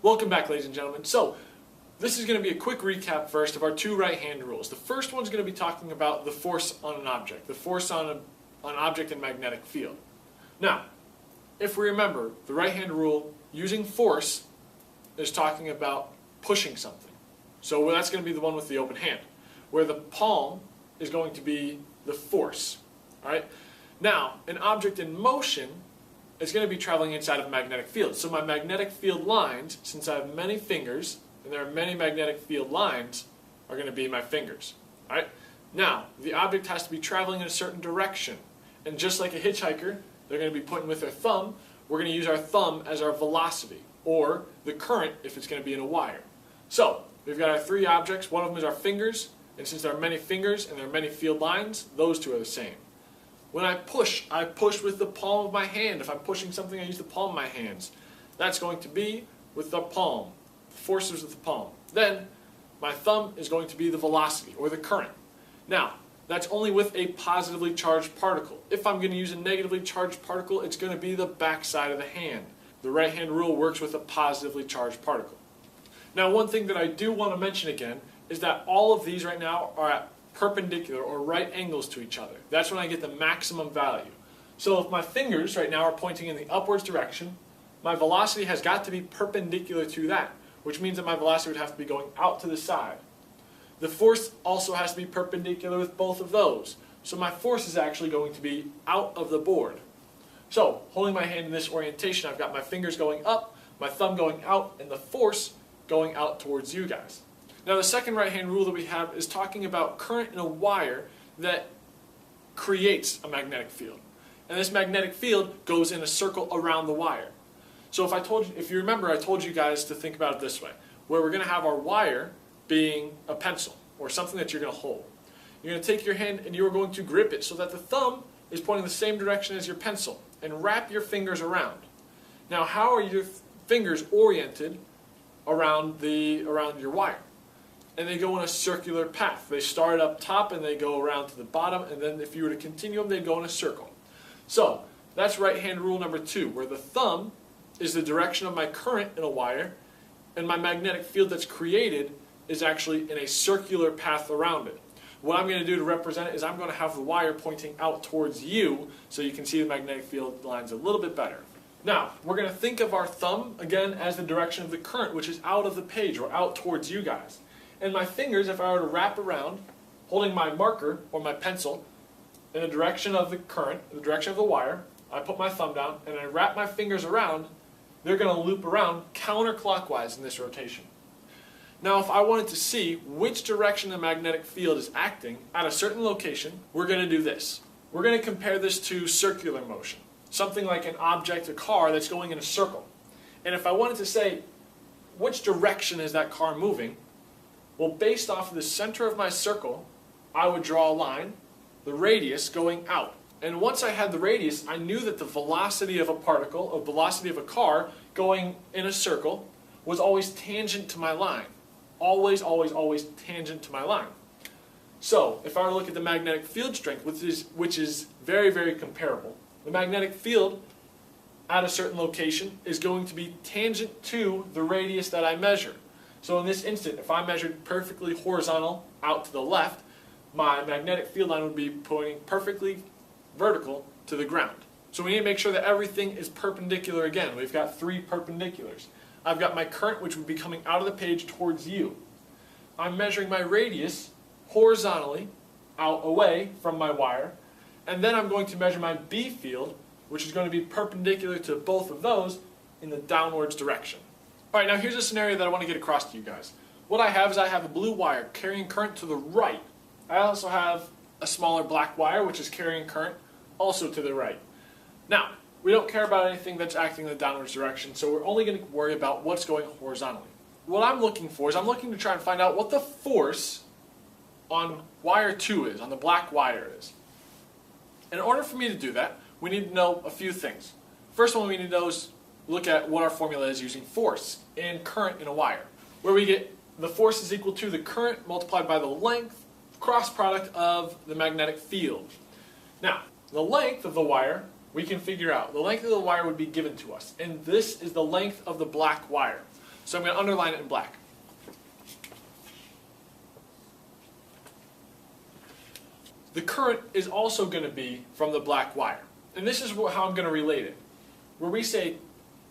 Welcome back, ladies and gentlemen. So, this is going to be a quick recap first of our two right-hand rules. The first one's going to be talking about the force on an object, the force on an object in magnetic field. Now, if we remember, the right-hand rule using force is talking about pushing something. So that's going to be the one with the open hand, where the palm is going to be the force. All right? Now, an object in motion is going to be traveling inside of a magnetic field. So my magnetic field lines, since I have many fingers, and there are many magnetic field lines, are going to be my fingers. All right? Now, the object has to be traveling in a certain direction. And just like a hitchhiker, they're going to be pointing with their thumb. We're going to use our thumb as our velocity, or the current if it's going to be in a wire. So, we've got our three objects. One of them is our fingers, and since there are many fingers and there are many field lines, those two are the same. When I push with the palm of my hand. If I'm pushing something, I use the palm of my hands. That's going to be with the palm. The force is with the palm. Then, my thumb is going to be the velocity, or the current. Now, that's only with a positively charged particle. If I'm going to use a negatively charged particle, it's going to be the back side of the hand. The right-hand rule works with a positively charged particle. Now, one thing that I do want to mention again is that all of these right now are at perpendicular or right angles to each other. That's when I get the maximum value. So if my fingers right now are pointing in the upwards direction, my velocity has got to be perpendicular to that, which means that my velocity would have to be going out to the side. The force also has to be perpendicular with both of those. So my force is actually going to be out of the board. So, holding my hand in this orientation, I've got my fingers going up, my thumb going out, and the force going out towards you guys. Now the second right-hand rule that we have is talking about current in a wire that creates a magnetic field. And this magnetic field goes in a circle around the wire. So if you remember, I told you guys to think about it this way, where we're going to have our wire being a pencil, or something that you're going to hold. You're going to take your hand and you're going to grip it so that the thumb is pointing the same direction as your pencil, and wrap your fingers around. Now, how are your fingers oriented around your wire? And they go in a circular path. They start up top and they go around to the bottom, and then if you were to continue them, they'd go in a circle. So, that's right-hand rule number 2, where the thumb is the direction of my current in a wire, and my magnetic field that's created is actually in a circular path around it. What I'm going to do to represent it is I'm going to have the wire pointing out towards you so you can see the magnetic field lines a little bit better. Now, we're going to think of our thumb, again, as the direction of the current, which is out of the page, or out towards you guys. And my fingers, if I were to wrap around, holding my marker, or my pencil, in the direction of the current, the direction of the wire, I put my thumb down, and I wrap my fingers around, they're going to loop around counterclockwise in this rotation. Now, if I wanted to see which direction the magnetic field is acting at a certain location, we're going to do this. We're going to compare this to circular motion. Something like an object, a car, that's going in a circle. And if I wanted to say, which direction is that car moving? Well, based off of the center of my circle, I would draw a line, the radius going out. And once I had the radius, I knew that the velocity of a particle, or velocity of a car going in a circle, was always tangent to my line. Always, always, always tangent to my line. So, if I were to look at the magnetic field strength, which is very, very comparable, the magnetic field at a certain location is going to be tangent to the radius that I measure. So in this instant, if I measured perfectly horizontal out to the left, my magnetic field line would be pointing perfectly vertical to the ground. So we need to make sure that everything is perpendicular again. We've got 3 perpendiculars. I've got my current, which would be coming out of the page towards you. I'm measuring my radius horizontally out away from my wire, and then I'm going to measure my B field, which is going to be perpendicular to both of those in the downwards direction. Alright, now here's a scenario that I want to get across to you guys. What I have is I have a blue wire carrying current to the right. I also have a smaller black wire which is carrying current also to the right. Now, we don't care about anything that's acting in the downwards direction, so we're only going to worry about what's going horizontally. What I'm looking for is I'm looking to try and find out what the force on wire 2 is, on the black wire is. In order for me to do that, we need to know a few things. First one we need to know is look at what our formula is using force and current in a wire, where we get the force is equal to the current multiplied by the length, cross product of the magnetic field. Now, the length of the wire we can figure out. The length of the wire would be given to us, and this is the length of the black wire. So I'm going to underline it in black. The current is also going to be from the black wire. And this is how I'm going to relate it. Where we say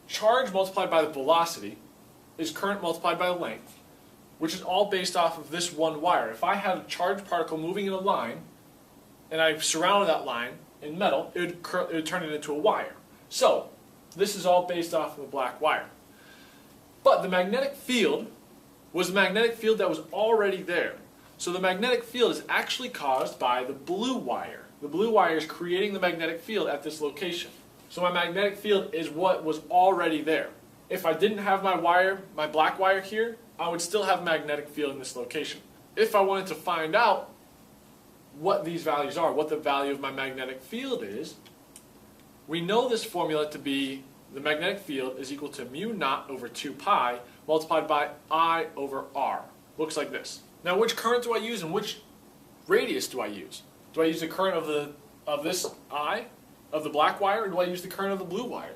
charge multiplied by the velocity is current multiplied by the length, which is all based off of this one wire. If I had a charged particle moving in a line, and I surrounded that line in metal, it would turn it into a wire. So, this is all based off of the black wire. But the magnetic field was a magnetic field that was already there. So the magnetic field is actually caused by the blue wire. The blue wire is creating the magnetic field at this location. So my magnetic field is what was already there. If I didn't have my wire, my black wire here, I would still have a magnetic field in this location. If I wanted to find out what these values are, what the value of my magnetic field is, we know this formula to be the magnetic field is equal to mu naught over 2 pi multiplied by I over R. Looks like this. Now which current do I use and which radius do I use? Do I use the current of this I, of the black wire, or do I use the current of the blue wire?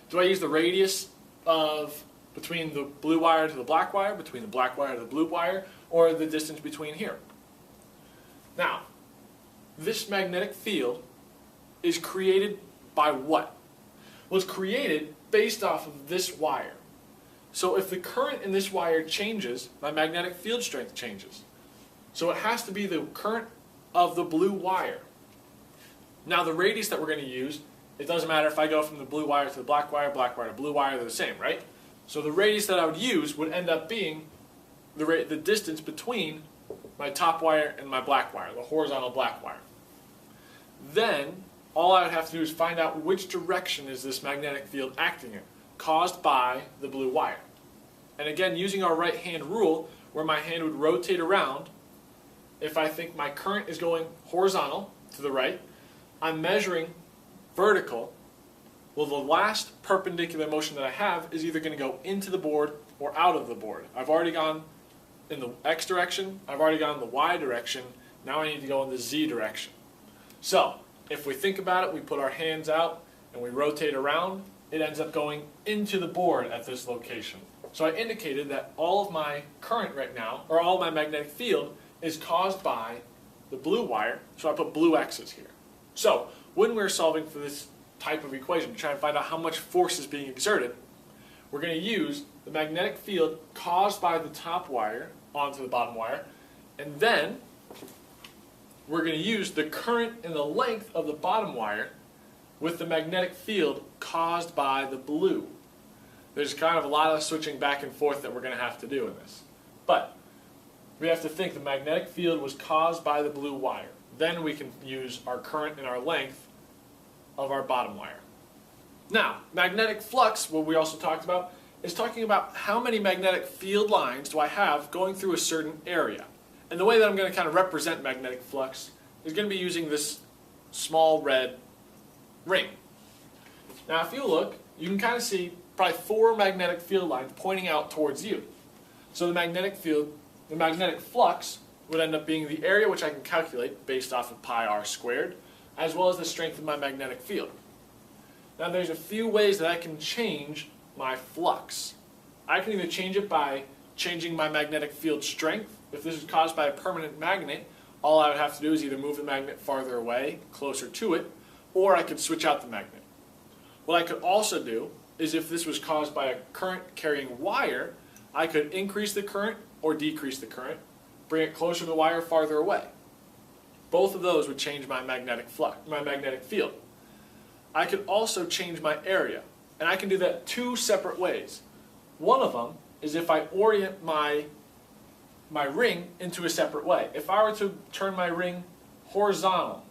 Do I use the radius of between the blue wire to the black wire, between the black wire to the blue wire, or the distance between here? Now, this magnetic field is created by what? Well, it's created based off of this wire. So if the current in this wire changes, my magnetic field strength changes. So it has to be the current of the blue wire. Now the radius that we're going to use, it doesn't matter if I go from the blue wire to the black wire to blue wire, they're the same, right? So the radius that I would use would end up being the distance between my top wire and my black wire, the horizontal black wire. Then all I would have to do is find out which direction is this magnetic field acting in, caused by the blue wire. And again, using our right hand rule, where my hand would rotate around, if I think my current is going horizontal to the right, I'm measuring vertical. Well, the last perpendicular motion that I have is either going to go into the board or out of the board. I've already gone in the X direction, I've already gone in the Y direction, now I need to go in the Z direction. So, if we think about it, we put our hands out and we rotate around, it ends up going into the board at this location. So I indicated that all of my current right now, or all of my magnetic field, is caused by the blue wire, so I put blue X's here. So, when we're solving for this type of equation, to try and find out how much force is being exerted, we're going to use the magnetic field caused by the top wire onto the bottom wire, and then we're going to use the current and the length of the bottom wire with the magnetic field caused by the blue. There's kind of a lot of switching back and forth that we're going to have to do in this. But we have to think the magnetic field was caused by the blue wire. Then we can use our current and our length of our bottom wire. Now, magnetic flux, what we also talked about, is talking about how many magnetic field lines do I have going through a certain area. And the way that I'm going to kind of represent magnetic flux is going to be using this small red ring. Now, if you look, you can kind of see probably 4 magnetic field lines pointing out towards you. So the magnetic field, the magnetic flux, would end up being the area which I can calculate based off of pi r squared, as well as the strength of my magnetic field. Now there's a few ways that I can change my flux. I can either change it by changing my magnetic field strength. If this is caused by a permanent magnet, all I would have to do is either move the magnet farther away, closer to it, or I could switch out the magnet. What I could also do is if this was caused by a current carrying wire, I could increase the current or decrease the current, bring it closer to the wire, farther away. Both of those would change my magnetic flux, my magnetic field. I could also change my area, and I can do that 2 separate ways. One of them is if I orient my ring into a separate way. If I were to turn my ring horizontal,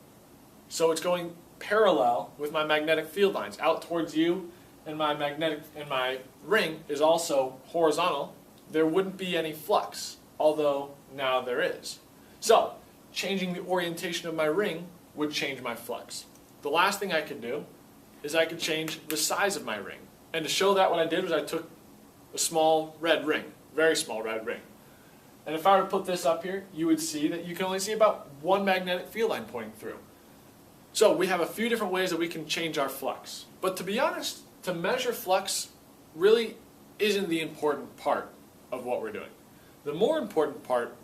so it's going parallel with my magnetic field lines out towards you, and my ring is also horizontal, there wouldn't be any flux, although now there is. So, changing the orientation of my ring would change my flux. The last thing I could do is I could change the size of my ring. And to show that, what I did was I took a small red ring, very small red ring. And if I were to put this up here, you would see that you can only see about 1 magnetic field line pointing through. So we have a few different ways that we can change our flux. But to be honest, to measure flux, really isn't the important part of what we're doing. The more important part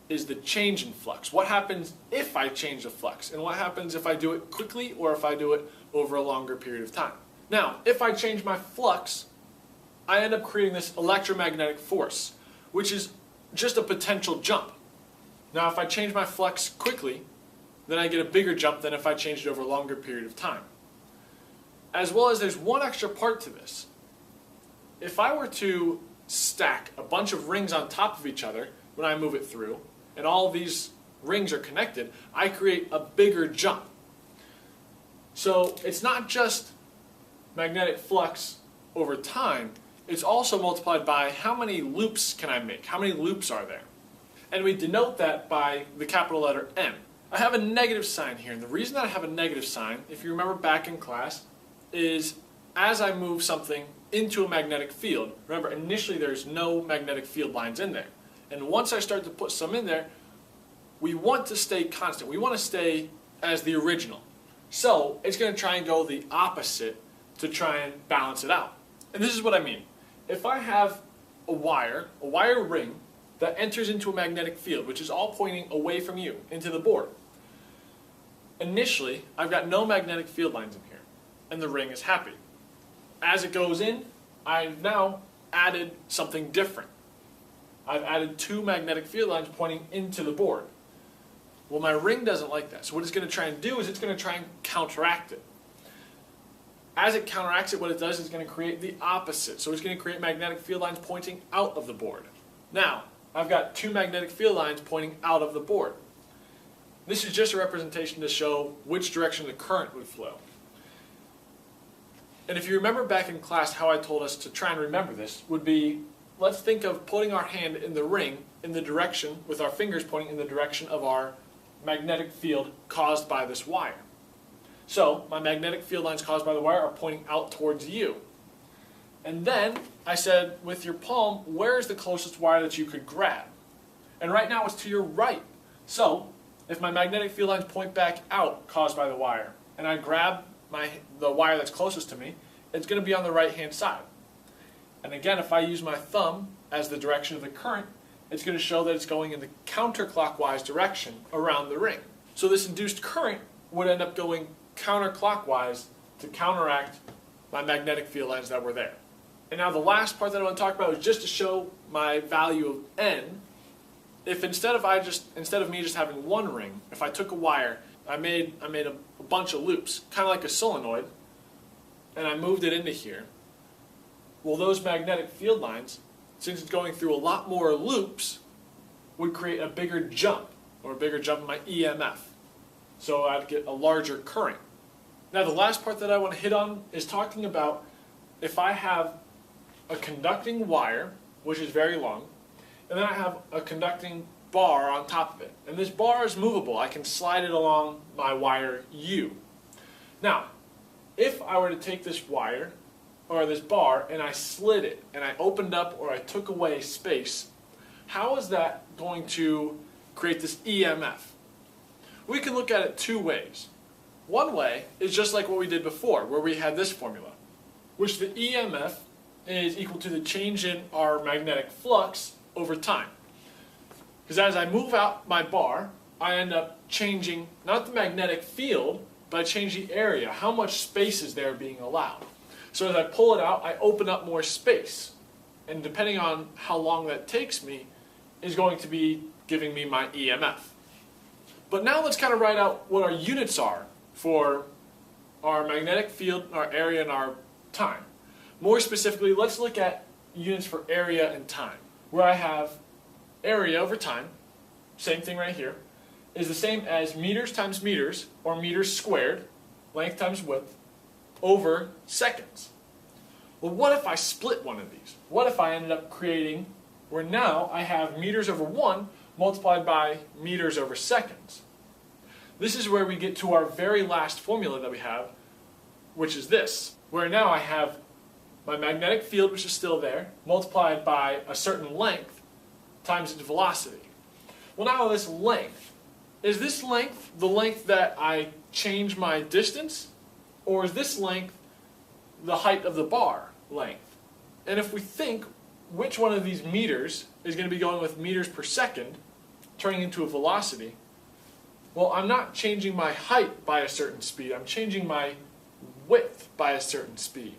is the change in flux. What happens if I change the flux? And what happens if I do it quickly or if I do it over a longer period of time? Now, if I change my flux, I end up creating this electromagnetic force, which is just a potential jump. Now, if I change my flux quickly, then I get a bigger jump than if I change it over a longer period of time. As well as there's one extra part to this. If I were to stack a bunch of rings on top of each other when I move it through, and all of these rings are connected, I create a bigger jump. So it's not just magnetic flux over time, it's also multiplied by how many loops can I make, how many loops are there. And we denote that by the capital letter M. I have a negative sign here, and the reason that I have a negative sign, if you remember back in class, is as I move something into a magnetic field, remember initially there's no magnetic field lines in there. And once I start to put some in there, we want to stay constant. We want to stay as the original. So it's going to try and go the opposite to try and balance it out. And this is what I mean. If I have a wire ring that enters into a magnetic field, which is all pointing away from you, into the board. Initially, I've got no magnetic field lines in here, and the ring is happy. As it goes in, I've now added something different. I've added 2 magnetic field lines pointing into the board. Well, my ring doesn't like that. So what it's going to try and do is it's going to try and counteract it. As it counteracts it, what it does is it's going to create the opposite. So it's going to create magnetic field lines pointing out of the board. Now, I've got 2 magnetic field lines pointing out of the board. This is just a representation to show which direction the current would flow. And if you remember back in class how I told us to try and remember this, would be, let's think of putting our hand in the ring in the direction, with our fingers pointing in the direction of our magnetic field caused by this wire. So, my magnetic field lines caused by the wire are pointing out towards you. And then, I said, with your palm, where is the closest wire that you could grab? And right now it's to your right. So, if my magnetic field lines point back out caused by the wire, and I grab the wire that's closest to me, it's going to be on the right-hand side. And again, if I use my thumb as the direction of the current, it's going to show that it's going in the counterclockwise direction around the ring. So this induced current would end up going counterclockwise to counteract my magnetic field lines that were there. And now the last part that I want to talk about is just to show my value of N. If instead of me just having one ring, if I took a wire, I made a bunch of loops, kind of like a solenoid, and I moved it into here. Well, those magnetic field lines, since it's going through a lot more loops, would create a bigger jump, or a bigger jump in my EMF. So I'd get a larger current. Now the last part that I want to hit on is talking about if I have a conducting wire, which is very long, and then I have a conducting bar on top of it. And this bar is movable. I can slide it along my wire U. Now, if I were to take this wire, or this bar, and I slid it, and I opened up or I took away space, how is that going to create this EMF? We can look at it 2 ways. One way is just like what we did before, where we had this formula, which the EMF is equal to the change in our magnetic flux over time. Because as I move out my bar, I end up changing, not the magnetic field, but I change the area, how much space is there being allowed. So as I pull it out, I open up more space. And depending on how long that takes me, is going to be giving me my EMF. But now let's kind of write out what our units are for our magnetic field, our area, and our time. More specifically, let's look at units for area and time, where I have area over time, same thing right here, is the same as meters times meters, or meters squared, length times width, over seconds. Well, what if I split one of these? What if I ended up creating where now I have meters over 1 multiplied by meters over seconds? This is where we get to our very last formula that we have, which is this, where now I have my magnetic field, which is still there, multiplied by a certain length times its velocity. Well, now this length, is this length the length that I change my distance? Or is this length the height of the bar length? And if we think which one of these meters is going to be going with meters per second, turning into a velocity, well, I'm not changing my height by a certain speed, I'm changing my width by a certain speed.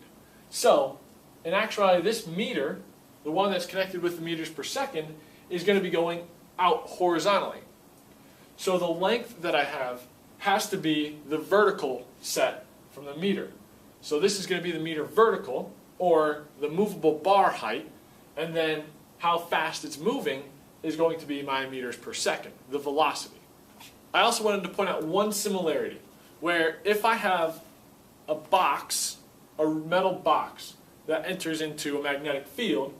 So, in actuality, this meter, the one that's connected with the meters per second, is going to be going out horizontally. So the length that I have has to be the vertical set from the meter. So this is going to be the meter vertical, or the movable bar height, and then how fast it's moving is going to be my meters per second, the velocity. I also wanted to point out one similarity, where if I have a box, a metal box, that enters into a magnetic field,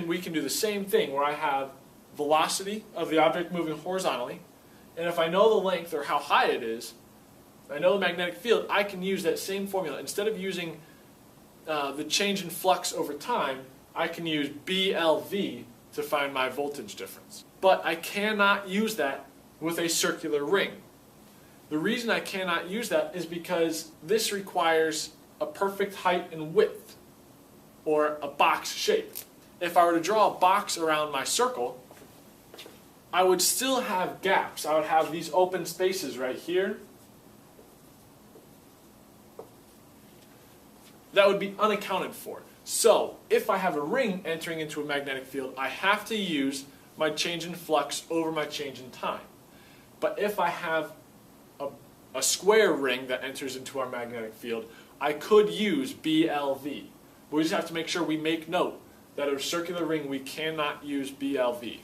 we can do the same thing where I have velocity of the object moving horizontally, and if I know the length or how high it is, I know the magnetic field, I can use that same formula. Instead of using the change in flux over time, I can use BLV to find my voltage difference. But I cannot use that with a circular ring. The reason I cannot use that is because this requires a perfect height and width, or a box shape. If I were to draw a box around my circle, I would still have gaps. I would have these open spaces right here. That would be unaccounted for. So, if I have a ring entering into a magnetic field, I have to use my change in flux over my change in time. But if I have a square ring that enters into our magnetic field, I could use BLV. We just have to make sure we make note that a circular ring we cannot use BLV.